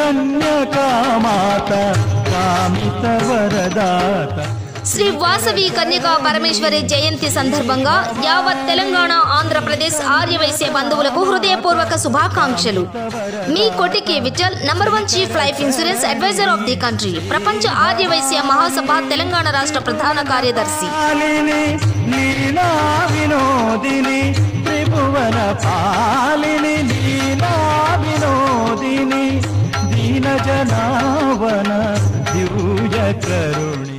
కన్యకామాత కామిత వరదాత. శ్రీ వాసవి కన్యకా పరమేశ్వరి జయంతి సందర్భంగా యావత్ తెలంగాణ ఆంధ్రప్రదేశ్ ఆర్యవైశ్య బంధువులకు హృదయపూర్వక శుభాకాంక్షలు. మీ Kotiki Vittal, number 1 chief life insurance advisor of the country, ప్రపంచ ఆర్యవైశ్య మహాసభ తెలంగాణ రాష్ట్ర ప్రధాన కార్యదర్శి. లీలా వినోదిని త్రిభువన పాలిని, లీలా వినోదిని దీన జనావన దివ్య కరుణి.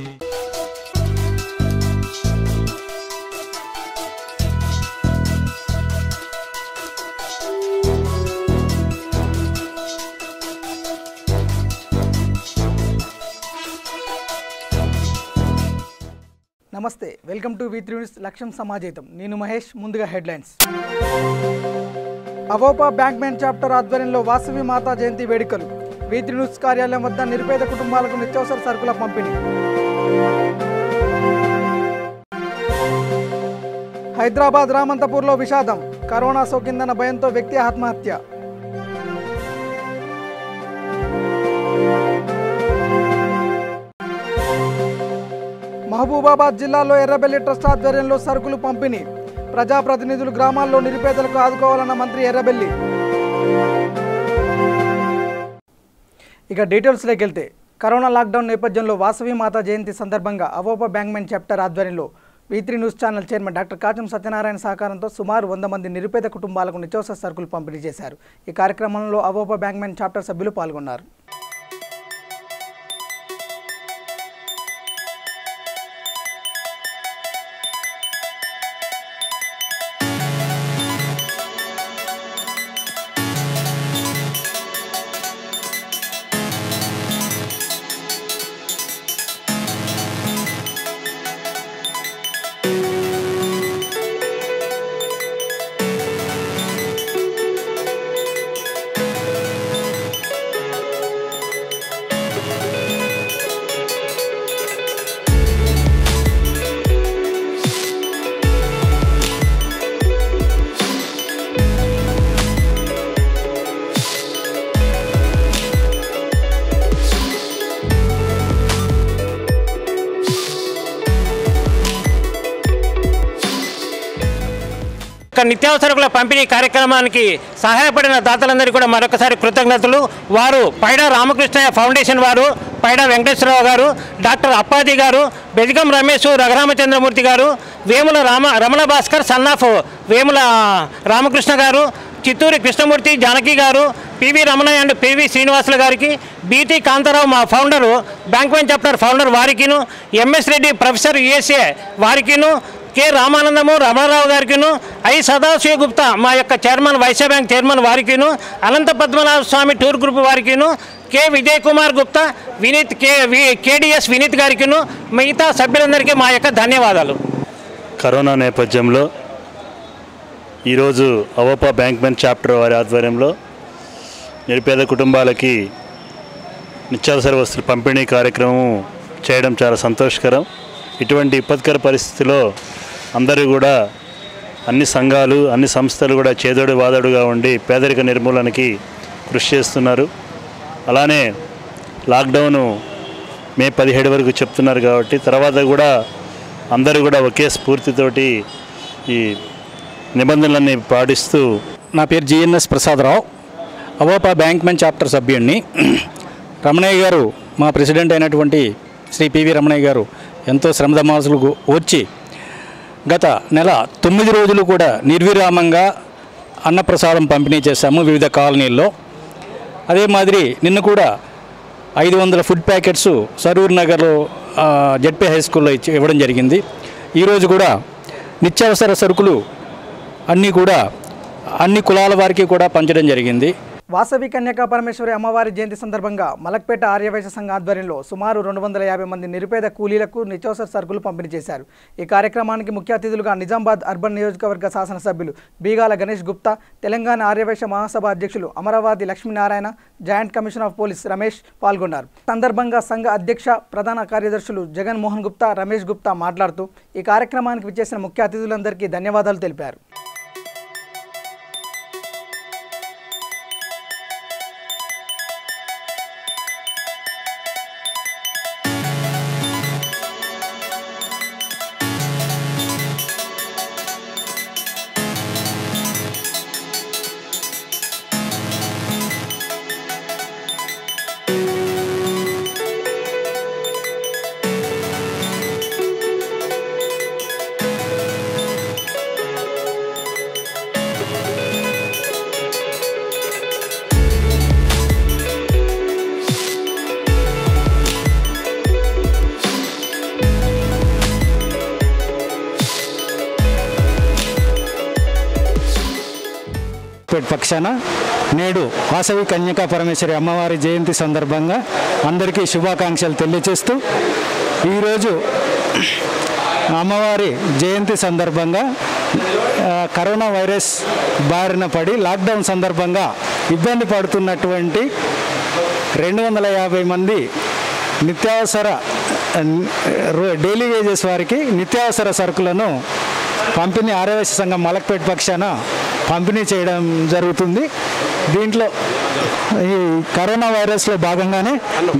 నమస్తే, వెల్కమ్ టు V3 న్యూస్ లక్ష్యం సమాజేతం. నేను మహేష్. ముందుగా హెడ్లైన్స్. అవోపా బ్యాంక్మెన్ చాప్టర్ ఆధ్వర్యంలో వాసవి మాతా జయంతి వేడుకలు. V3 న్యూస్ కార్యాలయం వద్ద నిరుపేద కుటుంబాలకు నిత్యావసర సరుకుల పంపిణీ. హైదరాబాద్ రామంతపూర్లో విషాదం. కరోనా సోకిందన్న భయంతో వ్యక్తి ఆత్మహత్య. మహబూబాబాద్ జిల్లాలో ఎర్రబెల్లి ట్రస్ట్ ఆధ్వర్యంలో సరుకులు పంపిణీ. ప్రజాప్రతినిధులు గ్రామాల్లో నిరుపేదలకు ఆదుకోవాలన్న మంత్రి ఎర్రబెల్లి. ఇక డీటెయిల్స్లోకి వెళ్తే, కరోనా లాక్డౌన్ నేపథ్యంలో వాసవి మాతా జయంతి సందర్భంగా అవోపా బ్యాంక్మెన్ చాప్టర్ ఆధ్వర్యంలో V3 news channel chairman doctor Kacham Satyanarayana సహకారంతో సుమారు 100 మంది నిరుపేద కుటుంబాలకు నిత్యావసర సరుకులు పంపిణీ చేశారు. ఈ కార్యక్రమంలో అవోపా బ్యాంక్మెన్ చాప్టర్ సభ్యులు పాల్గొన్నారు. నిత్యావసరకుల పంపిణీ కార్యక్రమానికి సహాయపడిన దాతలందరికీ కూడా మరొకసారి కృతజ్ఞతలు. వారు పైడా రామకృష్ణయ్య ఫౌండేషన్ వారు, పైడా వెంకటేశ్వరరావు గారు, డాక్టర్ అప్పాది గారు, Bejagam Ramesh, Raghuramachandramurthy garu, Vemula Ramana Bhaskar son of Vemula Ramakrishna garu, Chitturi Krishnamurthy, Janaki garu, P V Ramanaiah and P V Srinivasulu గారికి, బీటీ కాంతారావు మా ఫౌండరు, బ్యాంక్మెన్ చాప్టర్ ఫౌండర్ వారికిను, ఎంఎస్ రెడ్డి ప్రొఫెసర్ యుఎస్ఏ వారికిను, కె రామానందము రమణారావు గారికిను, ఐ సదాశివ గుప్తా మా యొక్క చైర్మన్, వైశ్య బ్యాంక్ చైర్మన్ వారికిను, అనంత పద్మనాభ స్వామి టూర్ గ్రూప్ వారికిను, కె విజయ్ కుమార్ గుప్తా, వినీత్ కేడిఎస్ వినీత్ గారికిను, మిగతా సభ్యులందరికీ మా యొక్క ధన్యవాదాలు. కరోనా నేపథ్యంలో ఈరోజు అవోపా బ్యాంక్మెన్ చాప్టర్ వారి ఆధ్వర్యంలో నిరుపేద కుటుంబాలకి నిత్యావసర వస్తువుల పంపిణీ కార్యక్రమం చేయడం చాలా సంతోషకరం. ఇటువంటి విపత్కర పరిస్థితిలో అందరూ కూడా, అన్ని సంఘాలు, అన్ని సంస్థలు కూడా చేదోడు వాదోడుగా ఉండి పేదరిక నిర్మూలనకి కృషి చేస్తున్నారు. అలానే లాక్డౌను మే 17 వరకు చెప్తున్నారు కాబట్టి తర్వాత కూడా అందరూ కూడా ఒకే స్ఫూర్తితోటి ఈ నిబంధనలన్నీ పాటిస్తూ. నా పేరు G N S Prasada Rao, AVOPA bankmen chapter సభ్యుడిని. రమణయ్య గారు, మా ప్రెసిడెంట్ అయినటువంటి శ్రీ పివి రమణయ్య గారు ఎంతో శ్రమదమాసులకు వచ్చి గత నెల 9 రోజులు కూడా నిర్విరామంగా అన్నప్రసాదం పంపిణీ చేశాము వివిధ కాలనీల్లో. అదే మాదిరి నిన్న కూడా 500 ఫుడ్ ప్యాకెట్స్ సరూర్ నగర్లో జెడ్పీ హై స్కూల్లో ఇవ్వడం జరిగింది. ఈరోజు కూడా నిత్యావసర సరుకులు అన్నీ కూడా అన్ని కులాల వారికి కూడా పంచడం జరిగింది. వాసవి కన్యకా పరమేశ్వరి అమ్మవారి జయంతి సందర్భంగా మలక్పేట ఆర్యవైశ్య సంఘ ఆధ్వర్యంలో సుమారు 250 మంది నిరుపేద కూలీలకు నిత్యావసర సరుకులు పంపిణీ చేశారు. ఈ కార్యక్రమానికి ముఖ్య అతిథులుగా నిజామాబాద్ అర్బన్ నియోజకవర్గ శాసనసభ్యులు బీగాల గణేష్ గుప్తా, తెలంగాణ ఆర్యవైశ్య మహాసభ అధ్యక్షులు Amaravati Lakshminarayana, joint commissioner of police Ramesh పాల్గొన్నారు. సందర్భంగా సంఘ అధ్యక్ష ప్రధాన కార్యదర్శులు జగన్ మోహన్ గుప్తా, రమేష్ గుప్తా మాట్లాడుతూ ఈ కార్యక్రమానికి విచ్చేసిన ముఖ్య అతిథులందరికీ ధన్యవాదాలు తెలిపారు. మలక్పేట్ పక్షాన నేడు వాసవి కన్యకా పరమేశ్వరి అమ్మవారి జయంతి సందర్భంగా అందరికీ శుభాకాంక్షలు తెలియజేస్తూ ఈరోజు అమ్మవారి జయంతి సందర్భంగా కరోనా వైరస్ బారిన పడి లాక్డౌన్ సందర్భంగా ఇబ్బంది పడుతున్నటువంటి 250 మంది నిత్యావసర డైలీ వేజెస్ వారికి నిత్యావసర సరుకులను పంపిణీ ఆర్యవైశ్య సంఘం మలక్పేట్ పక్షాన పంపిణీ చేయడం జరుగుతుంది. దీంట్లో ఈ కరోనా వైరస్లో భాగంగానే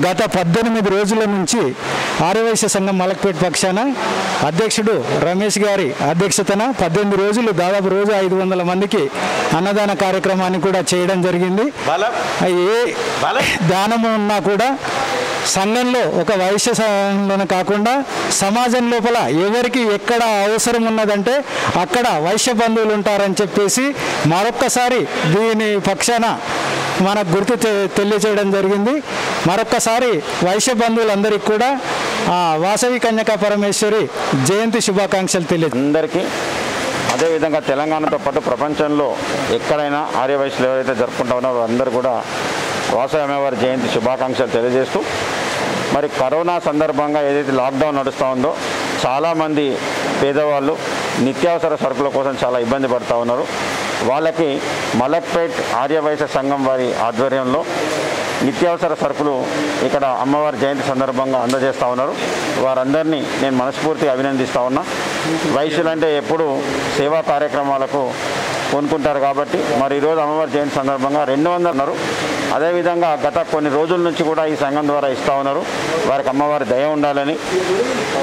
గత 18 రోజుల నుంచి ఆర్యవైశ్య సంఘం మలక్పేట్ పక్షాన అధ్యక్షుడు రమేష్ గారి అధ్యక్షతన 18 రోజులు దాదాపు రోజు 500 మందికి అన్నదాన కార్యక్రమాన్ని కూడా చేయడం జరిగింది. ఏ దానము ఉన్నా కూడా సంఘంలో ఒక వైశ్య సంఘంలోనే కాకుండా సమాజం లోపల ఎవరికి ఎక్కడ అవసరం ఉన్నదంటే అక్కడ వైశ్య బంధువులు ఉంటారని చెప్పేసి మరొక్కసారి దీని పక్షాన మనకు గుర్తు తెలియచేయడం జరిగింది. మరొక్కసారి వైశ్య బంధువులందరికీ కూడా వాసవి కన్యకా పరమేశ్వరి జయంతి శుభాకాంక్షలు అందరికీ. అదేవిధంగా తెలంగాణతో పాటు ప్రపంచంలో ఎక్కడైనా ఆర్యవైశ్యులు ఎవరైతే జరుపుకుంటా ఉన్నారో అందరూ కూడా వాసవి అమ్మవారి జయంతి శుభాకాంక్షలు తెలియజేస్తూ, మరి కరోనా సందర్భంగా ఏదైతే లాక్డౌన్ నడుస్తూ ఉందో చాలామంది పేదవాళ్ళు నిత్యావసర సరుకుల కోసం చాలా ఇబ్బంది పడుతూ ఉన్నారు. వాళ్ళకి మలక్పేట్ ఆర్యవైశ్య సంఘం వారి ఆధ్వర్యంలో నిత్యావసర సరుకులు ఇక్కడ అమ్మవారి జయంతి సందర్భంగా అందజేస్తూ ఉన్నారు. వారందరినీ నేను మనస్ఫూర్తిగా అభినందిస్తూ ఉన్నా. వైశ్యులంటే ఎప్పుడు సేవా కార్యక్రమాలకు కొనుక్కుంటారు కాబట్టి మరి ఈరోజు అమ్మవారి జయంతి సందర్భంగా 200 ఉన్నారు. అదేవిధంగా గత కొన్ని రోజుల నుంచి కూడా ఈ సంఘం ద్వారా ఇస్తూ ఉన్నారు. వారికి అమ్మవారి దయ ఉండాలని,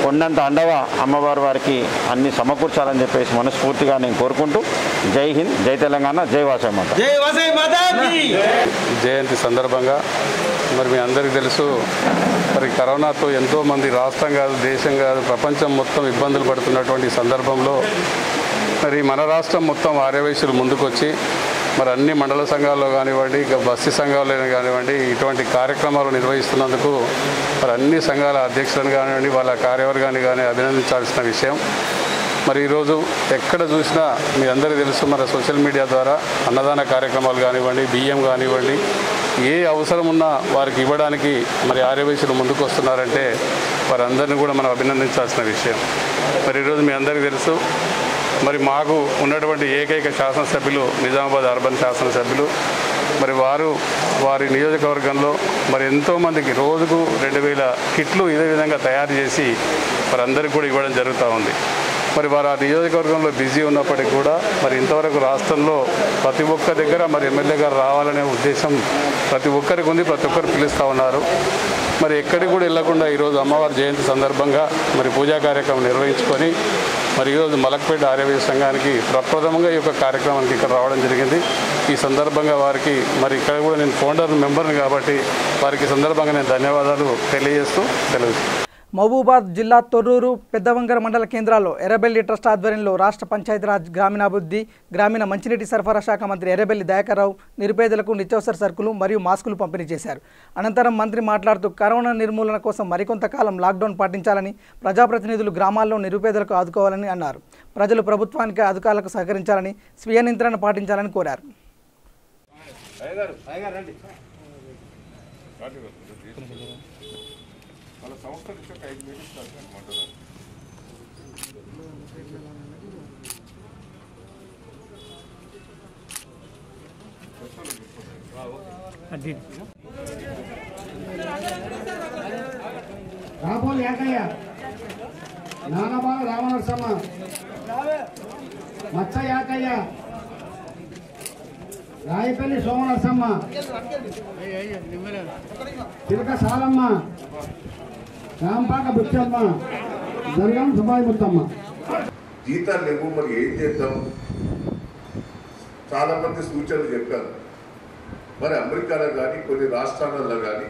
కొండంత అండగా అమ్మవారి వారికి అన్ని సమకూర్చాలని చెప్పేసి మనస్ఫూర్తిగా నేను కోరుకుంటూ జై హింద్, జై తెలంగాణ, జై వాసవి మాత. జయంతి సందర్భంగా మరి మీ అందరికీ తెలుసు, మరి కరోనాతో ఎంతోమంది రాష్ట్రం కాదు, దేశం కాదు, ప్రపంచం మొత్తం ఇబ్బందులు పడుతున్నటువంటి సందర్భంలో మరి మన రాష్ట్రం మొత్తం ఆర్యవైశ్యులు ముందుకొచ్చి మరి అన్ని మండల సంఘాల్లో కానివ్వండి, ఇక బస్తీ సంఘాల్లో కానివ్వండి ఇటువంటి కార్యక్రమాలు నిర్వహిస్తున్నందుకు మరి అన్ని సంఘాల అధ్యక్షులను కానివ్వండి, వాళ్ళ కార్యవర్గాన్ని కానీ అభినందించాల్సిన విషయం. మరి ఈరోజు ఎక్కడ చూసినా మీ అందరికీ తెలుసు, మన సోషల్ మీడియా ద్వారా అన్నదాన కార్యక్రమాలు కానివ్వండి, బియ్యం కానివ్వండి, ఏ అవసరం ఉన్నా వారికి ఇవ్వడానికి మరి ఆర్యవైశ్యులు ముందుకు వస్తున్నారంటే వారందరినీ కూడా మనం అభినందించాల్సిన విషయం. మరి ఈరోజు మీ అందరికీ తెలుసు, మరి మాకు ఉన్నటువంటి ఏకైక శాసనసభ్యులు నిజామాబాద్ అర్బన్ శాసనసభ్యులు, మరి వారి నియోజకవర్గంలో మరి ఎంతోమందికి రోజుకు 2000 కిట్లు ఇదే విధంగా తయారు చేసి వారందరికీ కూడా ఇవ్వడం జరుగుతూ ఉంది. మరి వారు ఆ నియోజకవర్గంలో బిజీ ఉన్నప్పటికీ కూడా మరి ఇంతవరకు రాష్ట్రంలో ప్రతి ఒక్క దగ్గర మరి ఎమ్మెల్యే గారు రావాలనే ఉద్దేశం ప్రతి ఒక్కరికి ఉంది, ప్రతి ఒక్కరు పిలుస్తూ ఉన్నారు. మరి ఎక్కడికి కూడా వెళ్లకుండా ఈరోజు అమ్మవారి జయంతి సందర్భంగా మరి పూజా కార్యక్రమం నిర్వహించుకొని మరి ఈరోజు మలక్పేట ఆర్యవైశ్య సంఘానికి ప్రప్రథమంగా ఈ యొక్క కార్యక్రమానికి ఇక్కడ రావడం జరిగింది. ఈ సందర్భంగా వారికి మరి ఇక్కడ కూడా నేను ఫౌండర్ మెంబర్ని కాబట్టి వారికి సందర్భంగా నేను ధన్యవాదాలు తెలియజేస్తూ సెలవు. మహబూబాద్ జిల్లా తొర్రూరు, పెద్దవంగర మండల కేంద్రాల్లో ఎర్రబెల్లి ట్రస్ట్ ఆధ్వర్యంలో రాష్ట్ర పంచాయతీరాజ్, గ్రామీణాభివృద్ధి, గ్రామీణ మంచినీటి సరఫరా శాఖ మంత్రి ఎర్రబెల్లి దయాకర్రావు నిరుపేదలకు నిత్యావసర సరుకులు మరియు మాస్కులు పంపిణీ చేశారు. అనంతరం మంత్రి మాట్లాడుతూ కరోనా నిర్మూలన కోసం మరికొంతకాలం లాక్డౌన్ పాటించాలని, ప్రజాప్రతినిధులు గ్రామాల్లో నిరుపేదలకు ఆదుకోవాలని అన్నారు. ప్రజలు ప్రభుత్వానికి అధికారులకు సహకరించాలని, స్వీయ నియంత్రణ పాటించాలని కోరారు. రాబోలు ఏకయ్య, నానబాల రామనరసమ్మ, మచ్చ యాకయ్య, రాయపల్లి సోమనరసమ్మ, చిలక సాలమ్మ, రాంపాక బుచ్చమ్మ, జరగం సుబాయి ముత్తమ్మ. జీతాలు లేవు, మరి ఏం చేద్దాం? చాలా మంది సూచనలు చెప్పారు. మరి అమెరికాలో కానీ కొన్ని రాష్ట్రాలలో కానీ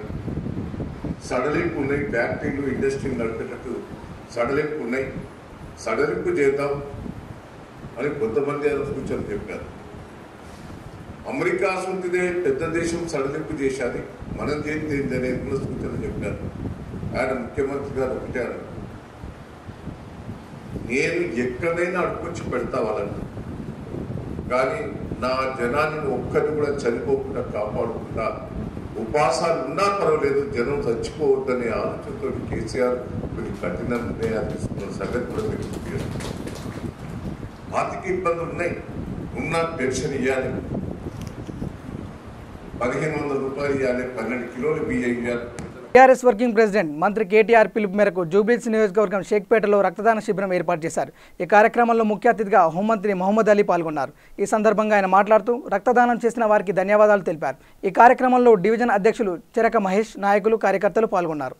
సడలింపు ఉన్నాయి, ఫ్యాక్టరీలు ఇండస్ట్రీలు నడిపేటట్టు సడలింపు ఉన్నాయి, సడలింపు చేద్దాం అని కొంతమంది సూచనలు చెప్పారు. అమెరికా సొంతిదే పెద్ద దేశం సడలింపు చేశాది, మనం చేతి అనేది కూడా సూచనలు చెప్పారు. ఆయన ముఖ్యమంత్రి గారు ఒకటే అన్నారు, నేను ఎక్కడైనా అడుకొచ్చి పెడతా వాళ్ళని, కానీ నా జనాన్ని ఒక్కరిని కూడా చనిపోకుండా కాపాడుకుంటా, ఉపాసాలు ఉన్నా పర్వాలేదు జనం చచ్చిపోవద్దనే ఆలోచనతో కేసీఆర్ కొన్ని కఠిన నిర్ణయాలు తీసుకున్న సంగతి కూడా మీకు తెలియదు. ఆర్థిక ఇబ్బందులు ఉన్నాయి, ఉన్న పెన్షన్ ఇవ్వాలి, 1500 రూపాయలు ఇవ్వాలి, 12 కిలోలు బియ్యం ఇవ్వాలి. టీఆర్ఎస్ వర్కింగ్ ప్రెసిడెంట్ మంత్రి కేటీఆర్ పిలుపు మేరకు జూబ్లీహిల్స్ నియోజకవర్గం షేక్పేటలో రక్తదాన శిబిరం ఏర్పాటు చేశారు. ఈ కార్యక్రమంలో ముఖ్య అతిథిగా హోంమంత్రి మహమ్మద్ అలీ పాల్గొన్నారు. ఈ సందర్భంగా ఆయన మాట్లాడుతూ రక్తదానం చేసిన వారికి ధన్యవాదాలు తెలిపారు. ఈ కార్యక్రమంలో డివిజన్ అధ్యక్షులు చెరక మహేష్, నాయకులు, కార్యకర్తలు పాల్గొన్నారు.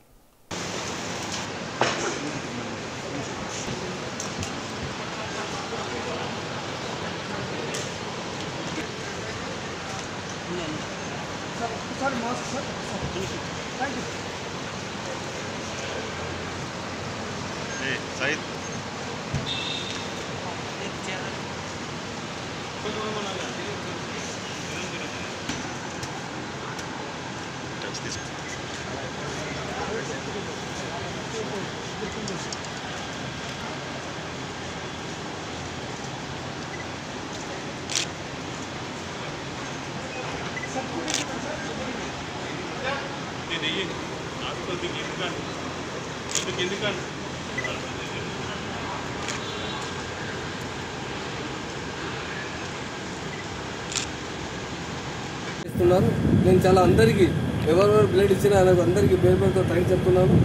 నేను చాలా అందరికీ ఎవరెవరు బ్లడ్ ఇచ్చినా నాకు అందరికీ పేరు పేరుతో థ్యాంక్స్ చెప్తున్నాను.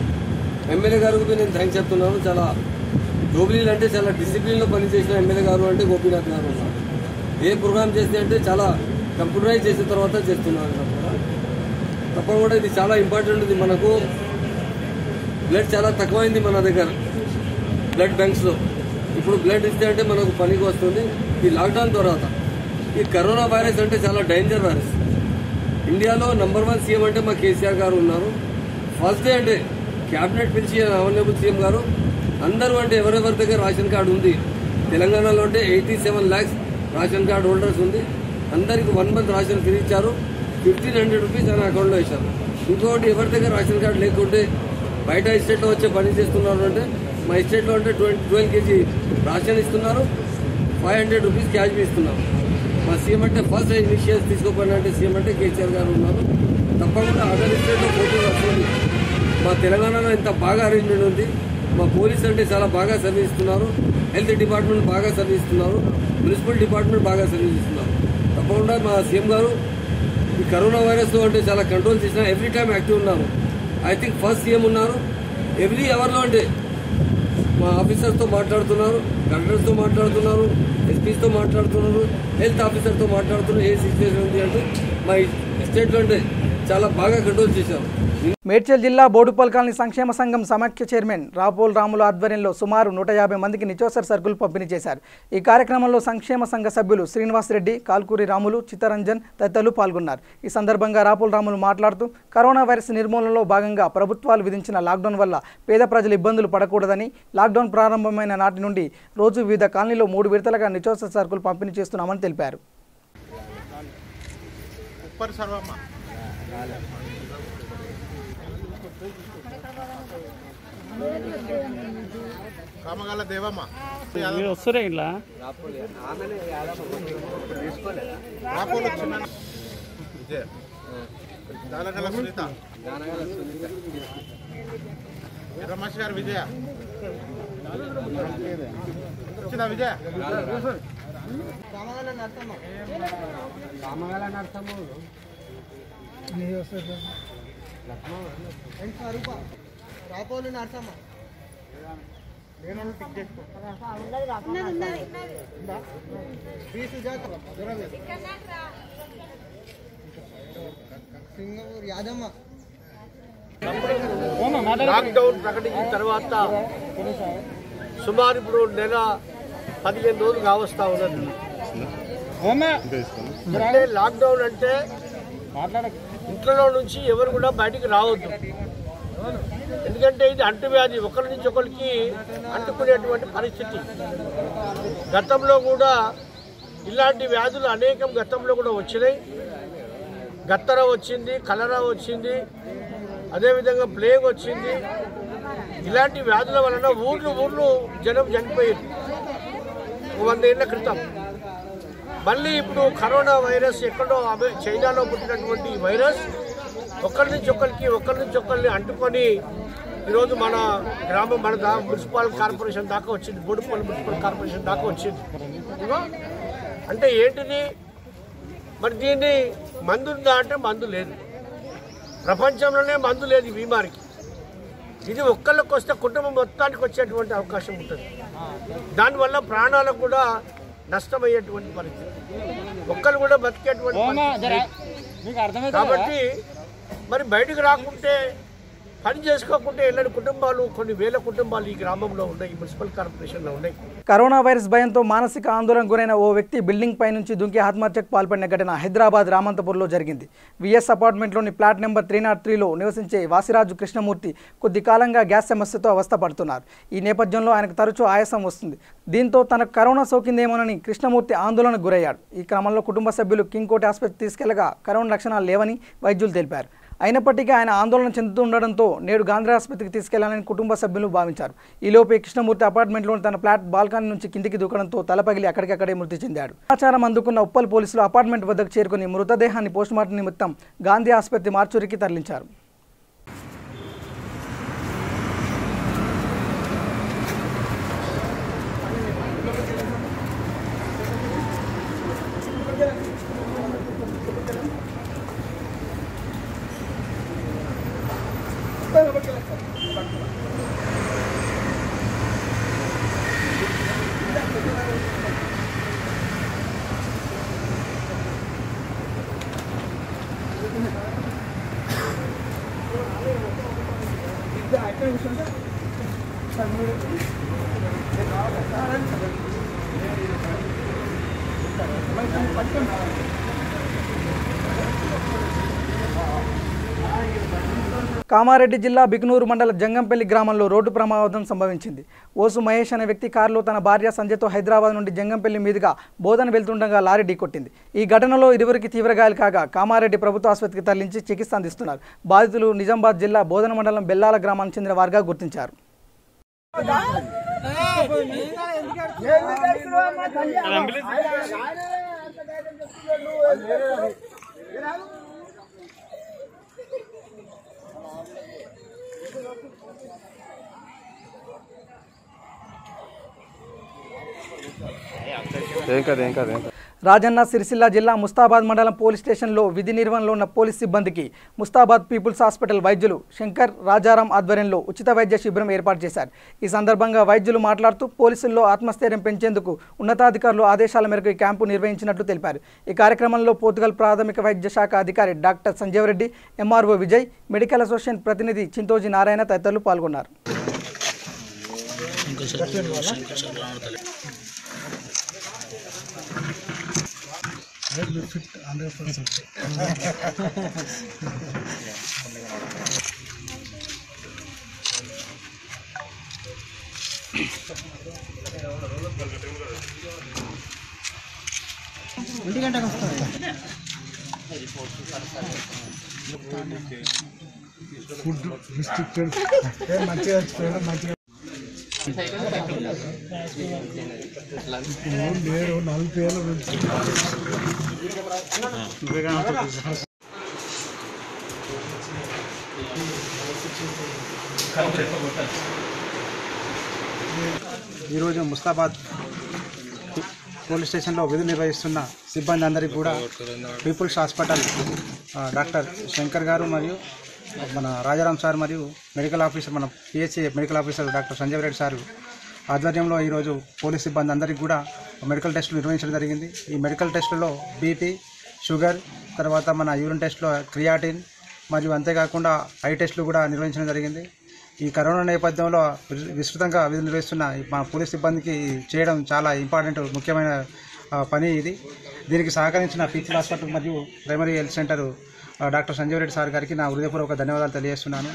ఎమ్మెల్యే గారికి నేను థ్యాంక్స్ చెప్తున్నాను. చాలా జూబ్లీలు అంటే చాలా డిసిప్లిన్లో పనిచేసిన ఎమ్మెల్యే గారు అంటే గోపీనాథ్ గారు ఉన్నారు. ఏ ప్రోగ్రామ్ చేస్తే అంటే చాలా కంప్యూటరైజ్ చేసిన తర్వాత చేస్తున్నాను. తప్పకుండా ఇది చాలా ఇంపార్టెంట్. ఇది మనకు బ్లడ్ చాలా తక్కువైంది మన దగ్గర బ్లడ్ బ్యాంక్స్లో. ఇప్పుడు బ్లడ్ ఇస్తే అంటే మనకు పనికి వస్తుంది. ఈ లాక్డౌన్ తర్వాత ఈ కరోనా వైరస్ అంటే చాలా డేంజర్ వైరస్. ఇండియాలో నంబర్ 1 సీఎం అంటే మా కేసీఆర్ గారు ఉన్నారు. ఫస్ట్ డే అంటే క్యాబినెట్ పిలిచి ఆనరబుల్ సీఎం గారు అందరూ అంటే ఎవరెవరి దగ్గర రేషన్ కార్డు ఉంది, తెలంగాణలో అంటే 87 lakhs రేషన్ కార్డు హోల్డర్స్ ఉంది. అందరికి 1 month రేషన్ ఫ్రీ ఇచ్చారు. 1500 రూపీస్ ఆయన అకౌంట్లో వేశారు. ఇంకొకటి ఎవరి దగ్గర రేషన్ కార్డు లేకుంటే బయట ఎస్టేట్లో వచ్చే పని చేస్తున్నారు అంటే మా ఎస్టేట్లో అంటే 12 kg రేషన్ ఇస్తున్నారు, 500 రూపీస్ క్యాష్ ఇస్తున్నారు. మా సీఎం అంటే ఫస్ట్ ఇనిషియేటివ్ తీసుకోపోయినంటే సీఎం అంటే కేసీఆర్ గారు ఉన్నారు. తప్పకుండా అదర్ స్టేట్లో పోటీ వస్తుంది. మా తెలంగాణలో ఇంత బాగా అరేంజ్మెంట్ ఉంది. మా పోలీస్ అంటే చాలా బాగా సర్వీస్ ఇస్తున్నారు. హెల్త్ డిపార్ట్మెంట్ బాగా సర్వీస్ ఇస్తున్నారు. మున్సిపల్ డిపార్ట్మెంట్ బాగా సర్వీస్ ఇస్తున్నారు. తప్పకుండా మా సీఎం గారు ఈ కరోనా వైరస్ అంటే చాలా కంట్రోల్ చేసినా ఎవ్రీ టైం యాక్టివ్ ఉన్నారు. ఐ థింక్ ఫస్ట్ సీఎం ఉన్నారు. ఎవ్రీ అవర్లో అంటే మా ఆఫీసర్స్తో మాట్లాడుతున్నారు, కలెక్టర్స్తో మాట్లాడుతున్నారు, ఎస్పీస్తో మాట్లాడుతున్నారు, హెల్త్ ఆఫీసర్తో మాట్లాడుతున్నారు. ఏ సిచ్యువేషన్ ఉంది అంటే మా స్టేట్లో అంటే చాలా బాగా కంట్రోల్ చేశారు. మేడ్చల్ జిల్లా బోడుపల్ కాలనీ సంక్షేమ సంఘం సమాఖ్య చైర్మన్ రాపోల్ రాములు ఆధ్వర్యంలో సుమారు 150 మందికి నిత్యావసర సరుకులు పంపిణీ చేశారు. ఈ కార్యక్రమంలో సంక్షేమ సంఘ సభ్యులు శ్రీనివాసరెడ్డి, కాల్కూరి రాములు, చిత్తరంజన్ తదితరులు పాల్గొన్నారు. ఈ సందర్భంగా రాపోల్ రాములు మాట్లాడుతూ కరోనా వైరస్ నిర్మూలనలో భాగంగా ప్రభుత్వాలు విధించిన లాక్డౌన్ వల్ల పేద ప్రజలు ఇబ్బందులు పడకూడదని లాక్డౌన్ ప్రారంభమైన నాటి నుండి రోజు వివిధ కాలనీలో 3 విడతలుగా నిత్యావసర సరుకులు పంపిణీ చేస్తున్నామని తెలిపారు. కామగాల దేవమ్మ వస్తురే ఇలా విజయ దానగల సునీత రమేష్ గారు విజయ వచ్చిన విజయ కామగాల నర్సమ్మ రాపోలు నర్సమ్మ లాక్డౌన్ ప్రకటించిన తర్వాత సుమారు ఇప్పుడు నెల 15 రోజులు కావస్తా ఉన్నది. అంటే లాక్డౌన్ అంటే ఇంట్లో నుంచి ఎవరు కూడా బయటికి రావద్దు. ఎందుకంటే ఇది అంటువ్యాధి, ఒకరి నుంచి ఒకరికి అంటుకునేటువంటి పరిస్థితి. గతంలో కూడా ఇలాంటి వ్యాధులు అనేకం గతంలో కూడా వచ్చినాయి. గత్తర వచ్చింది, కలరా వచ్చింది, అదేవిధంగా ప్లేగ్ వచ్చింది. ఇలాంటి వ్యాధుల వలన ఊర్లు జనం చనిపోయింది 100 ఏళ్ల క్రితం. మళ్ళీ ఇప్పుడు కరోనా వైరస్ ఎక్కడో చైనాలో పుట్టినటువంటి వైరస్ ఒకరి నుంచి ఒకరిని అంటుకొని ఈరోజు మన గ్రామం మన మున్సిపల్ కార్పొరేషన్ దాకా వచ్చింది, బోడుపల్లి మున్సిపల్ కార్పొరేషన్ దాకా వచ్చింది. అంటే ఏంటిది? మరి దీన్ని మందు ఉందా అంటే మందు లేదు. ప్రపంచంలోనే మందు లేదు ఈ బీమారికి. ఇది ఒక్కళ్ళకి వస్తే కుటుంబం మొత్తానికి వచ్చేటువంటి అవకాశం ఉంటుంది. దానివల్ల ప్రాణాలకు కూడా నష్టమయ్యేటువంటి పరిస్థితి, ఒక్కరు కూడా బతికేటువంటి పరిస్థితి. కాబట్టి మరి బయటకు రాకుంటే పని చేసుకోకుంటే ఎన్నటి కుటుంబాలు, కొన్ని వేల కుటుంబాలు ఈ గ్రామంలో ఉన్నాయి, మున్సిపల్ కార్పొరేషన్లో ఉన్నాయి. కరోనా వైరస్ భయంతో మానసిక ఆందోళన గురైన ఓ వ్యక్తి బిల్డింగ్ పై నుంచి దుంకి ఆత్మహత్యకు పాల్పడిన ఘటన హైదరాబాద్ రామంతపూర్లో జరిగింది. విఎస్ అపార్ట్మెంట్లోని ప్లాట్ నెంబర్ 303లో నివసించే వాసిరాజు కృష్ణమూర్తి కొద్ది కాలంగా గ్యాస్ సమస్యతో అవస్థపడుతున్నారు. ఈ నేపథ్యంలో ఆయనకు తరచూ ఆయాసం వస్తుంది. దీంతో తనకు కరోనా సోకిందేమోనని కృష్ణమూర్తి ఆందోళనకు గురయ్యాడు. ఈ క్రమంలో కుటుంబ సభ్యులు కింగ్కోటి ఆసుపత్రికి తీసుకెళ్లగా కరోనా లక్షణాలు లేవని వైద్యులు తెలిపారు. అయినప్పటికీ ఆయన ఆందోళన చెందుతుండడంతో నేడు గాంధీ ఆసుపత్రికి తీసుకెళ్లాలని కుటుంబ సభ్యులు భావించారు. ఈలోపే కృష్ణమూర్తి అపార్ట్మెంట్లోని తన ఫ్లాట్ బాల్కనీ నుంచి కిందికి దూకడంతో తలపగిలి అక్కడికక్కడే మృతి చెందాడు. సమాచారం అందుకున్న ఉప్పల్ పోలీసులు అపార్ట్మెంట్ వద్దకు చేరుకుని మృతదేహాన్ని పోస్టుమార్టం నిమిత్తం గాంధీ ఆసుపత్రి మార్చురికి తరలించారు. కామారెడ్డి జిల్లా బికునూరు మండల జంగంపల్లి గ్రామంలో రోడ్డు ప్రమాదం సంభవించింది. ఓసు మహేష్ అనే వ్యక్తి కారులో తన భార్య సంజయ్తో హైదరాబాద్ నుండి జంగంపల్లి మీదుగా బోధన వెళ్తుండగా లారీ ఢీకొట్టింది. ఈ ఘటనలో ఇరువురికి తీవ్ర గాయాలు కాగా కామారెడ్డి ప్రభుత్వ ఆసుపత్రికి తరలించి చికిత్స అందిస్తున్నారు. బాధితులు నిజామాబాద్ జిల్లా బోధన మండలం బెల్లాల గ్రామానికి చెందిన వారుగా గుర్తించారు. రాజన్న సిరిసిల్ల జిల్లా ముస్తాబాద్ మండలం పోలీస్ స్టేషన్లో విధి నిర్వహణలో ఉన్న పోలీస్ సిబ్బందికి ముస్తాబాద్ పీపుల్స్ హాస్పిటల్ వైద్యులు శంకర్ రాజారాం ఆధ్వర్యంలో ఉచిత వైద్య శిబిరం ఏర్పాటు చేశారు. ఈ సందర్భంగా వైద్యులు మాట్లాడుతూ పోలీసుల్లో ఆత్మస్థైర్యం పెంచేందుకు ఉన్నతాధికారులు ఆదేశాల మేరకు ఈ క్యాంపు నిర్వహించినట్లు తెలిపారు. ఈ కార్యక్రమంలో పోర్తుగల్ ప్రాథమిక వైద్య శాఖ అధికారి doctor Sanjeev Reddy, MRO Vijay, medical association ప్రతినిధి చింతోజీ నారాయణ తదితరులు పాల్గొన్నారు. ఫుడ్ రిస్ట్రిక్టెడ్ మంచిగా నేను 40 ఏళ్ళ నుంచి ఈరోజు ముస్తాబాద్ పోలీస్ స్టేషన్లో విధులు నిర్వహిస్తున్న సిబ్బంది అందరికీ కూడా పీపుల్స్ హాస్పిటల్ డాక్టర్ శంకర్ గారు మరియు మన రాజారాం సార్ మరియు మెడికల్ ఆఫీసర్ మన PHC medical officer doctor Sanjay Reddy sir ఆధ్వర్యంలో ఈరోజు పోలీస్ సిబ్బంది అందరికీ కూడా మెడికల్ టెస్టులు నిర్వహించడం జరిగింది. ఈ మెడికల్ టెస్టులలో బీపీ, షుగర్, తర్వాత మన యూరిన్ టెస్ట్లో క్రియాటిన్ మరియు అంతేకాకుండా ఐ టెస్టులు కూడా నిర్వహించడం జరిగింది. ఈ కరోనా నేపథ్యంలో విస్తృతంగా విధులు నిర్వహిస్తున్న మా పోలీస్ సిబ్బందికి చేయడం చాలా ఇంపార్టెంట్, ముఖ్యమైన పని ఇది. దీనికి సహకరించిన పీపుల్ హాస్పిటల్ మరియు primary health centre doctor Sanjay Reddy sir గారికి నా హృదయపూర్వక ధన్యవాదాలు తెలియజేస్తున్నాను.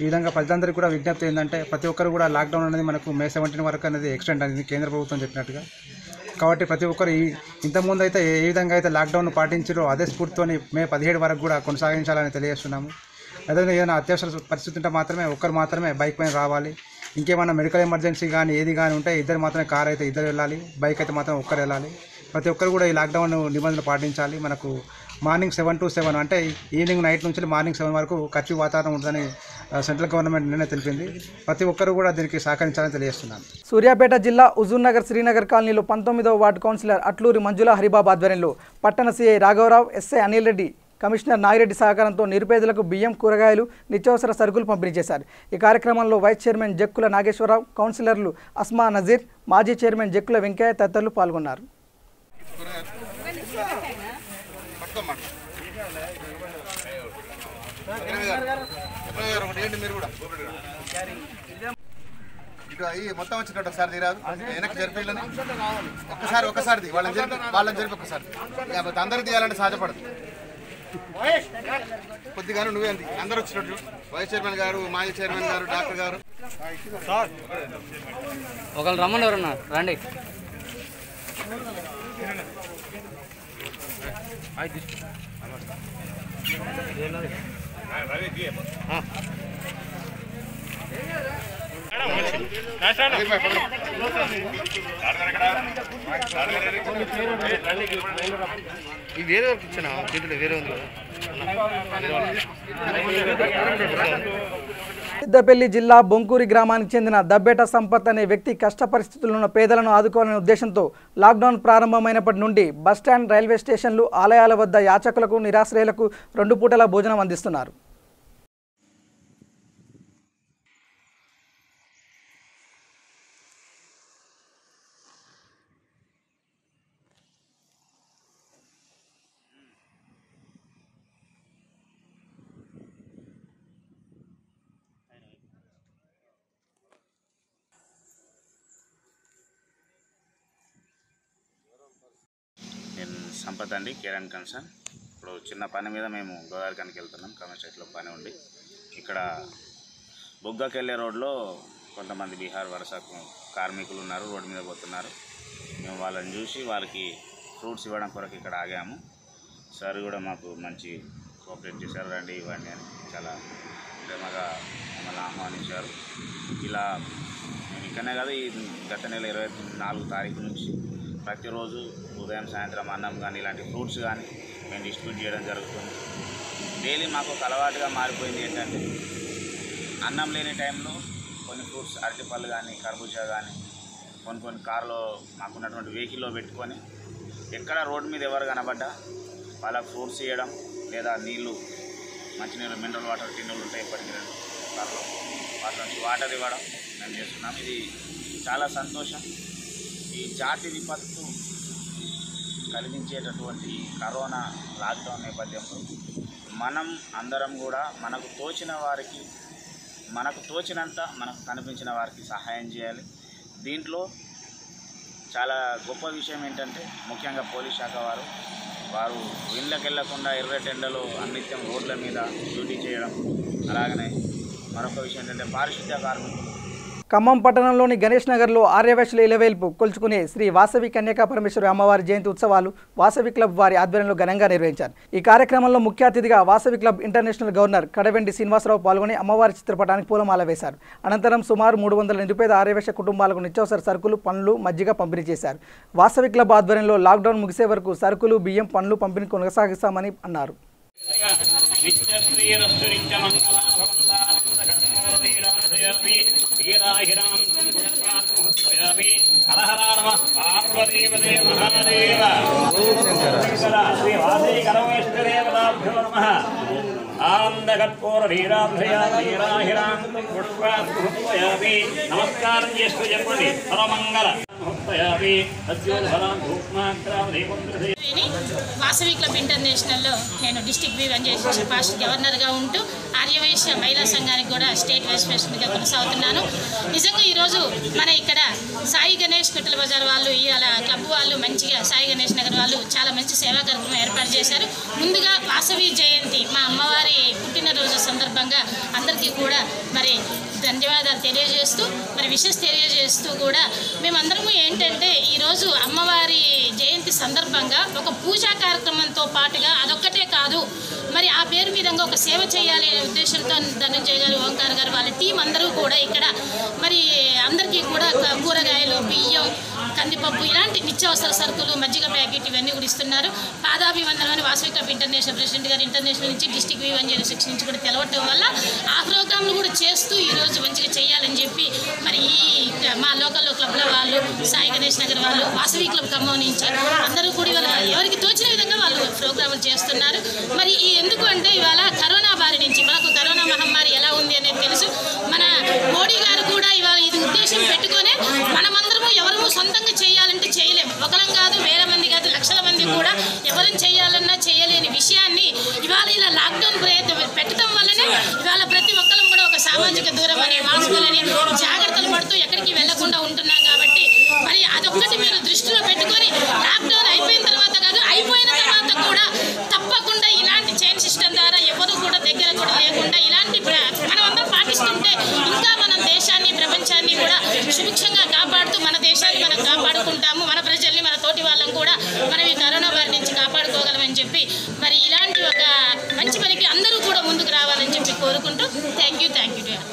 ఈ విధంగా ప్రజలందరికీ కూడా విజ్ఞప్తి ఏంటంటే ప్రతి ఒక్కరు కూడా లాక్డౌన్ అనేది మనకు May 17 వరకు అనేది ఎక్స్టెండ్ అనేది కేంద్ర ప్రభుత్వం చెప్పినట్టుగా. కాబట్టి ప్రతి ఒక్కరు ఇంతకుముందు అయితే ఏ విధంగా అయితే లాక్డౌన్ పాటించారో అదే స్ఫూర్తితో May 17 వరకు కూడా కొనసాగించాలని తెలియజేస్తున్నాము. అదేవిధంగా ఏదైనా అత్యవసర పరిస్థితి ఉంటే ఒక్కరు మాత్రమే బైక్ పైన రావాలి. ఇంకేమైనా మెడికల్ ఎమర్జెన్సీ కానీ ఏది కానీ ఉంటే ఇద్దరు మాత్రమే, కార్ అయితే ఇద్దరు వెళ్ళాలి, బైక్ అయితే మాత్రం ఒక్కరు వెళ్ళాలి. ప్రతి ఒక్కరు కూడా ఈ లాక్డౌన్ నిబంధనలు పాటించాలి. మనకు మార్నింగ్ 7 to 7 అంటే ఈవినింగ్ నైట్ నుంచి మార్నింగ్ 7 వరకు కర్ఫ్యూ వాతావరణం ఉంటుందని సెంట్రల్ గవర్నమెంట్ నిర్ణయం తెలిపింది. ప్రతి ఒక్కరు కూడా దీనికి సహకరించాలని తెలియజేస్తున్నాను. సూర్యాపేట జిల్లా హుజూర్నగర్ శ్రీనగర్ కాలనీలో 19వ వార్డు కౌన్సిలర్ అట్లూరి మంజుల హరిబాబు ఆధ్వర్యంలో పట్టణ సిఐ రాఘవరావు, ఎస్ఐ అనిల్ రెడ్డి, కమిషనర్ నాగిరెడ్డి సహకారంతో నిరుపేదలకు బియ్యం, కూరగాయలు, నిత్యావసర సరుకులు పంపిణీ చేశారు. ఈ కార్యక్రమంలో వైస్ చైర్మన్ జక్కుల నాగేశ్వరరావు, కౌన్సిలర్లు అస్మా నజీర్, మాజీ చైర్మన్ జక్కుల వెంకయ్య తదితరులు పాల్గొన్నారు. మొత్తం వచ్చినట్టు ఒకసారి తీరాదు వెనక్కి జరిపేయాలని ఒకసారి వాళ్ళని జరిపి ఒకసారి అందరికి తీయాలంటే సాధ్యపడదు. కొద్దిగాను నువ్వే అంది అందరూ వచ్చినట్టు వైస్ చైర్మన్ గారు, మాజీ చైర్మన్ గారు, డాక్టర్ గారు ఒకళ్ళు రమ్మని ఎవరన్నా రండి. వేరే వరకు ఇచ్చిన చేతులు వేరే ఉంది. పెద్దపల్లి జిల్లా బొంకూరి గ్రామానికి చెందిన దబ్బేట సంపత్ అనే వ్యక్తి కష్ట పరిస్థితుల్లో ఉన్న పేదలను ఆదుకోవాలనే ఉద్దేశంతో లాక్డౌన్ ప్రారంభమైనప్పటి నుండి బస్టాండ్, రైల్వే స్టేషన్లు, ఆలయాల వద్ద యాచకులకు, నిరాశ్రయులకు 2 పూటల భోజనం అందిస్తున్నారు. సంపత్ అండి, కేరన్ కన్సర్న్. ఇప్పుడు చిన్న పని మీద మేము గోదావరికానికి వెళ్తున్నాం. కమర్షియల్లో పని ఉండి ఇక్కడ బొగ్గకి వెళ్ళే రోడ్లో కొంతమంది బీహార్ వలస కార్మికులు ఉన్నారు, రోడ్డు మీద పోతున్నారు. మేము వాళ్ళని చూసి వాళ్ళకి ఫ్రూట్స్ ఇవ్వడం కొరకు ఇక్కడ ఆగాము. సార్ కూడా మాకు మంచి కోఆపరేట్ చేశారు, రండి ఇవ్వండి అని చాలా ప్రేమగా మమ్మల్ని ఆహ్వానించారు. ఇలా మేము ఇక్కడనే కాదు, ఈ గత నెల 24 తారీఖు నుంచి ప్రతిరోజు ఉదయం సాయంత్రం అన్నం కానీ ఇలాంటి ఫ్రూట్స్ కానీ మేము డిస్ట్రిబ్యూట్ చేయడం జరుగుతుంది. డైలీ మాకు ఒక అలవాటుగా మారిపోయింది ఏంటంటే అన్నం లేని టైంలో కొన్ని ఫ్రూట్స్, అరటిపళ్ళు కానీ, కర్బూజా కానీ కొన్ని కారులో మాకున్నటువంటి వెహికల్లో పెట్టుకొని ఎక్కడ రోడ్డు మీద ఎవరు కనబడ్డా వాళ్ళకి ఫ్రూట్స్ ఇవ్వడం, లేదా నీళ్ళు, మంచినీళ్ళు, మినరల్ వాటర్ టిన్నులు ఉంటాయి ఎప్పటికీ 2 కార్లో వాటి నుంచి వాటర్ ఇవ్వడం మేము చేస్తున్నాం. ఇది చాలా సంతోషం. ఈ జాతి విపత్తు కలిగించేటటువంటి కరోనా లాక్డౌన్ నేపథ్యంలో మనం అందరం కూడా మనకు తోచినంత మనకు కనిపించిన వారికి సహాయం చేయాలి. దీంట్లో చాలా గొప్ప విషయం ఏంటంటే ముఖ్యంగా పోలీస్ శాఖ వారు ఇళ్ళకి వెళ్లకుండా ఎర్రటెండలో అన్నిత్యం రోడ్ల మీద డ్యూటీ చేయడం. అలాగనే మరొక విషయం ఏంటంటే పారిశుద్ధ్య కార్మికులు. ఖమ్మం పట్టణంలోని గణేష్ నగర్లో ఆర్యవైశ్యుల ఇలవేల్పు కొలుచుకునే శ్రీ వాసవి కన్యకా పరమేశ్వరి అమ్మవారి జయంతి ఉత్సవాలు వాసవి క్లబ్ వారి ఆధ్వర్యంలో ఘనంగా నిర్వహించారు. ఈ కార్యక్రమంలో ముఖ్య అతిథిగా Vasavi club international governor Kadavendi Srinivasarao పాల్గొని అమ్మవారి చిత్రపటానికి పూలమాల వేశారు. అనంతరం సుమారు 300 నిరుపేద ఆర్యవైశ్య కుటుంబాలకు నిత్యావసర సరుకులు, పండ్లు, మజ్జిగ పంపిణీ చేశారు. వాసవి క్లబ్ ఆధ్వర్యంలో లాక్డౌన్ ముగిసే వరకు సరుకులు, బియ్యం, పండ్లు పంపిణీ కొనసాగిస్తామని అన్నారు. నమస్కారం చేస్తూ చెప్పండి. వాసవి క్లబ్ ఇంటర్నేషనల్లో నేను డిస్ట్రిక్ట్ వివన్ చేసి పాస్ట్ గవర్నర్గా ఉంటూ ఆర్యవైశ్య మహిళా సంఘానికి కూడా స్టేట్ వైస్ ప్రెసిడెంట్గా కొనసాగుతున్నాను. నిజంగా ఈరోజు మన ఇక్కడ సాయి గణేష్ పిట్టల బజార్ వాళ్ళు, ఇవాళ క్లబ్ వాళ్ళు మంచిగా సాయి గణేష్ నగర్ వాళ్ళు చాలా మంచి సేవా కార్యక్రమం ఏర్పాటు చేశారు. ముందుగా వాసవి జయంతి మా అమ్మవారి పుట్టినరోజు సందర్భంగా అందరికీ కూడా మరి ధన్యవాదాలు తెలియజేస్తూ మరి విషెస్ తెలియజేస్తూ కూడా మేమందరము ఏంటంటే ఈరోజు అమ్మవారి జయంతి సందర్భంగా ఒక పూజా కార్యక్రమంతో పాటుగా అదొక్కటే కాదు, మరి ఆ పేరు విధంగా ఒక సేవ చేయాలి అనే ఉద్దేశంతో ధనంజయ్ గారు, ఓంకార్ గారు వాళ్ళ టీం అందరూ కూడా ఇక్కడ మరి అందరికీ కూడా కూరగాయలు, బియ్యం, కందిపప్పు ఇలాంటి నిత్యావసర సరుకులు, మజ్జిగ ప్యాకెట్ ఇవన్నీ కూడా ఇస్తున్నారు. పాదాభివందనం అని వాసవి క్లబ్ ఇంటర్నేషనల్ ప్రెసిడెంట్ గారు ఇంటర్నేషనల్ నుంచి డిస్ట్రిక్ట్ V106 నుంచి కూడా తెలవటం వల్ల ఆ ప్రోగ్రాంలు కూడా చేస్తూ ఈరోజు మంచిగా చేయాలని చెప్పి మరి ఈ మా లోకల్లో క్లబ్ల వాళ్ళు, సాయి గణేష్ నగర్ వాళ్ళు, వాసవి క్లబ్ ఖమ్మం నుంచి అందరూ కూడా ఇవాళ ఎవరికి తోచిన విధంగా వాళ్ళు ప్రోగ్రాములు చేస్తున్నారు. మరి ఎందుకు అంటే ఇవాళ కరోనా బారి నుంచి మనకు కరోనా మహమ్మారి ఎలా ఉంది అనేది తెలుసు. మన మోడీ గారు కూడా ఇవాళ ఇది ఉద్దేశం పెట్టుకొని మనమందరము ఎవరము సొంతంగా చేయాలంటే చేయలేము. ఒకరం కాదు, వేల మంది కాదు, లక్షల మంది కూడా ఎవరిని చేయాలన్నా చేయలేని విషయాన్ని ఇవాళ ఇలా లాక్డౌన్ పెట్టడం వల్లనే ఇవాళ ప్రతి ఒక్కరం కూడా ఒక సామాజిక దూరం అని, మాస్కులని జాగ్రత్తలు పడుతూ ఎక్కడికి వెళ్లకుండా ఉంటున్నాం. కాబట్టి మరి అదొక్కటి మీరు దృష్టిలో పెట్టుకొని లాక్డౌన్ అయిపోయిన తర్వాత కాదు, అయిపోయిన తర్వాత కూడా తప్పకుండా ఇలాంటి చైన్ సిస్టమ్ ద్వారా ఎవరు కూడా దగ్గర కూడా లేకుండా ఇలాంటి మనం అందరం పాటిస్తుంటే ఇంకా మనం దేశాన్ని, ప్రపంచాన్ని కూడా సుభిక్షంగా కాపాడుతూ మన దేశాన్ని మనం కాపాడుకుంటాము. మన ప్రజల్ని, మన తోటి వాళ్ళని కూడా మనం ఈ కరోనా బారి నుంచి కాపాడుకోగలమని చెప్పి మరి ఇలాంటి ఒక మంచి పనికి అందరూ కూడా ముందుకు రావాలని చెప్పి కోరుకుంటూ థ్యాంక్ యూ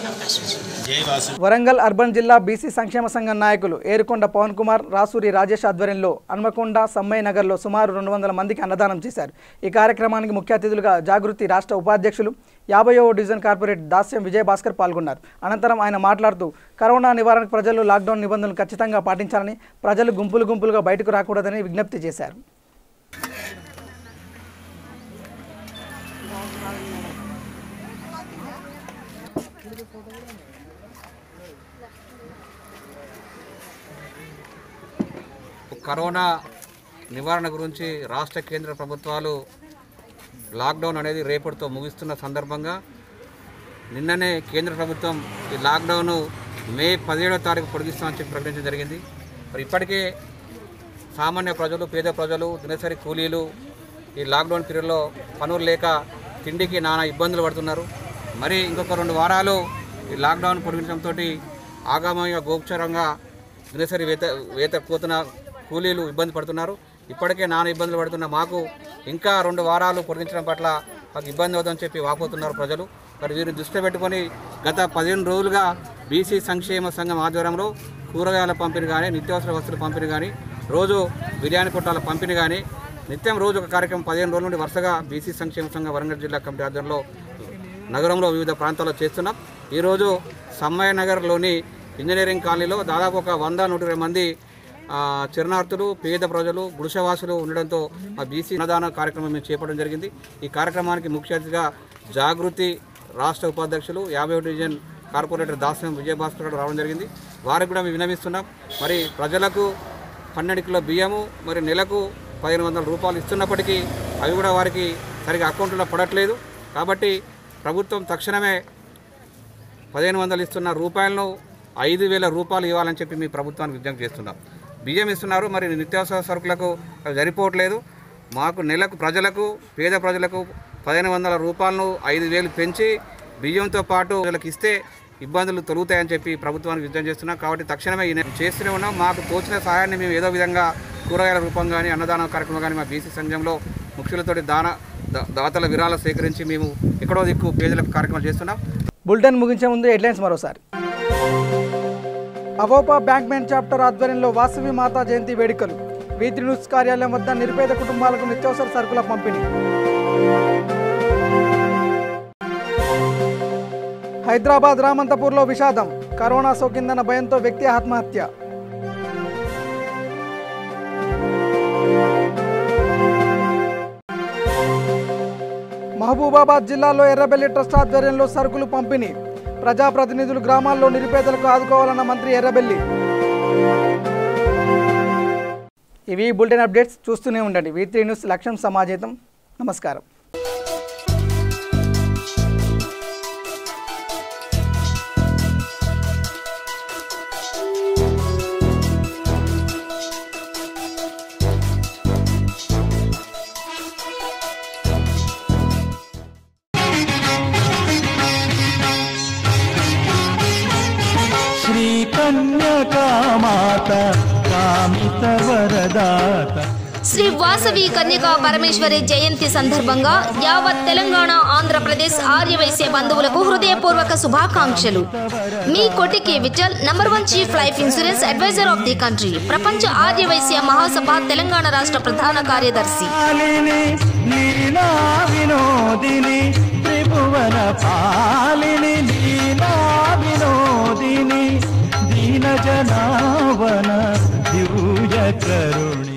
అవకాశం. వరంగల్ అర్బన్ జిల్లా బీసీ సంక్షేమ సంఘం నాయకులు ఏరుకొండ పవన్ కుమార్, రాసూరి రాజేష్ ఆధ్వర్యంలో హన్మకొండ, సమ్మయ్య నగర్లో సుమారు 200 మందికి అన్నదానం చేశారు. ఈ కార్యక్రమానికి ముఖ్య అతిథులుగా జాగృతి రాష్ట్ర ఉపాధ్యక్షులు 50వ డివిజన్ కార్పొరేట్ దాస్యం విజయభాస్కర్ పాల్గొన్నారు. అనంతరం ఆయన మాట్లాడుతూ కరోనా నివారణకు ప్రజలు లాక్డౌన్ నిబంధనలు ఖచ్చితంగా పాటించాలని, ప్రజలు గుంపులుగా బయటకు రాకూడదని విజ్ఞప్తి చేశారు. కరోనా నివారణ గురించి రాష్ట్ర కేంద్ర ప్రభుత్వాలు లాక్డౌన్ అనేది రేపటితో ముగిస్తున్న సందర్భంగా నిన్ననే కేంద్ర ప్రభుత్వం ఈ లాక్డౌన్ మే 17వ తారీఖు పొడిగిస్తామని చెప్పి ప్రకటించడం జరిగింది. మరి ఇప్పటికే సామాన్య ప్రజలు, పేద ప్రజలు, దినసరి కూలీలు ఈ లాక్డౌన్ పీరియడ్లో పనులు లేక తిండికి నానా ఇబ్బందులు పడుతున్నారు. మరి ఇంకొక 2 వారాలు ఈ లాక్డౌన్ పొడిగించడంతో ఆగామంగా గోచరంగా దినసరి వేత పోతున్న కూలీలు ఇబ్బంది పడుతున్నారు. ఇప్పటికే నానా ఇబ్బందులు పడుతున్న మాకు ఇంకా 2 వారాలు పొడిగించడం పట్ల మాకు ఇబ్బంది అవుతుందని చెప్పి వాపోతున్నారు ప్రజలు. మరి వీరిని దృష్టిలో పెట్టుకొని గత 15 రోజులుగా బీసీ సంక్షేమ సంఘం ఆధ్వర్యంలో కూరగాయల పంపిణీ కానీ, నిత్యావసర వస్తువుల పంపిణీ కానీ, రోజు బిర్యానీ కొట్టాల పంపిణీ కానీ నిత్యం రోజు ఒక కార్యక్రమం 15 రోజుల నుండి వరుసగా బీసీ సంక్షేమ సంఘం వరంగల్ జిల్లా కమిటీ ఆధ్వర్యంలో నగరంలో వివిధ ప్రాంతాల్లో చేస్తున్నాం. ఈరోజు సమ్మయ్య నగర్లోని ఇంజనీరింగ్ కాలనీలో దాదాపు ఒక 100-120 మంది చిరణార్థులు, పేద ప్రజలు, గుడిసెవాసులు ఉండడంతో ఆ బీసీ అన్నదాన కార్యక్రమం మేము చేపట్టడం జరిగింది. ఈ కార్యక్రమానికి ముఖ్య అతిథిగా జాగృతి రాష్ట్ర ఉపాధ్యక్షులు 50వ డివిజన్ కార్పొరేటర్ దాస్యం విజయభాస్కర్ గారు రావడం జరిగింది. వారికి కూడా మేము విన్నవిస్తున్నాం. మరి ప్రజలకు 12 కిలో బియ్యము, మరి నెలకు 1500 రూపాయలు ఇస్తున్నప్పటికీ అవి కూడా వారికి సరిగా అకౌంట్లో పడట్లేదు. కాబట్టి ప్రభుత్వం తక్షణమే 1500 ఇస్తున్న రూపాయలను 5000 రూపాయలు ఇవ్వాలని చెప్పి మీ ప్రభుత్వానికి విజ్ఞప్తి చేస్తున్నాం. బియ్యం ఇస్తున్నారు, మరి నిత్యావసర సరుకులకు సరిపోవట్లేదు. మాకు నెలకు ప్రజలకు, పేద ప్రజలకు 1500 రూపాయలను 5000 పెంచి బియ్యంతో పాటు ప్రజలకు ఇస్తే ఇబ్బందులు తొలుగుతాయని చెప్పి ప్రభుత్వానికి విజ్ఞప్తి చేస్తున్నాం. కాబట్టి తక్షణమే చేస్తూనే ఉన్నాం. మాకు తోచిన సహాయాన్ని మేము ఏదో విధంగా కూరగాయల రూపం కానీ, అన్నదాన కార్యక్రమం కానీ మా బీసీ సంఘంలో ముఖ్యులతోటి దాతల విరాళాలు సేకరించి మేము ఎక్కడో దిక్కు పేదలకు కార్యక్రమాలు చేస్తున్నాం. బులెటిన్ ముగించే ముందు హెడ్లైన్స్ మరోసారి. అవోపా బ్యాంక్మెన్ చాప్టర్ ఆధ్వర్యంలో వాసవి మాతా జయంతి వేడుకలు. V3 న్యూస్ కార్యాలయం వద్ద నిరుపేద కుటుంబాలకు నిత్యావసర సరుకుల పంపిణీ. హైదరాబాద్ రామంతపూర్లో విషాదం. కరోనా సోకిందన్న భయంతో వ్యక్తి ఆత్మహత్య. మహబూబాబాద్ జిల్లాలో ఎర్రబెల్లి ట్రస్ట్ ఆధ్వర్యంలో సరుకులు పంపిణీ. ప్రజాప్రతినిధులు గ్రామాల్లో నిరుపేదలకు ఆదుకోవాలన్న మంత్రి ఎర్రబెల్లి. ఇవి బులెటిన్ అప్డేట్స్. చూస్తూనే ఉండండి V3 న్యూస్, లక్ష్యం సమాజేతం. నమస్కారం. కన్యకా మాత కామిత వరదాత శ్రీ వాసవి కన్యకా పరమేశ్వరి జయంతి సందర్భంగా యావత్ తెలంగాణ ఆంధ్రప్రదేశ్ ఆర్యవైశ్య బంధువులకు హృదయపూర్వక శుభాకాంక్షలు. మీ Kotiki Vittal #1 chief life insurance advisor of the country, ప్రపంచ ఆర్యవైశ్య మహాసభ తెలంగాణ రాష్ట్ర ప్రధాన కార్యదర్శి. లీలా వినోదిని త్రిభువన పాలిని లీలా వినోదిని దీన జనావన దివ్య కరుణి.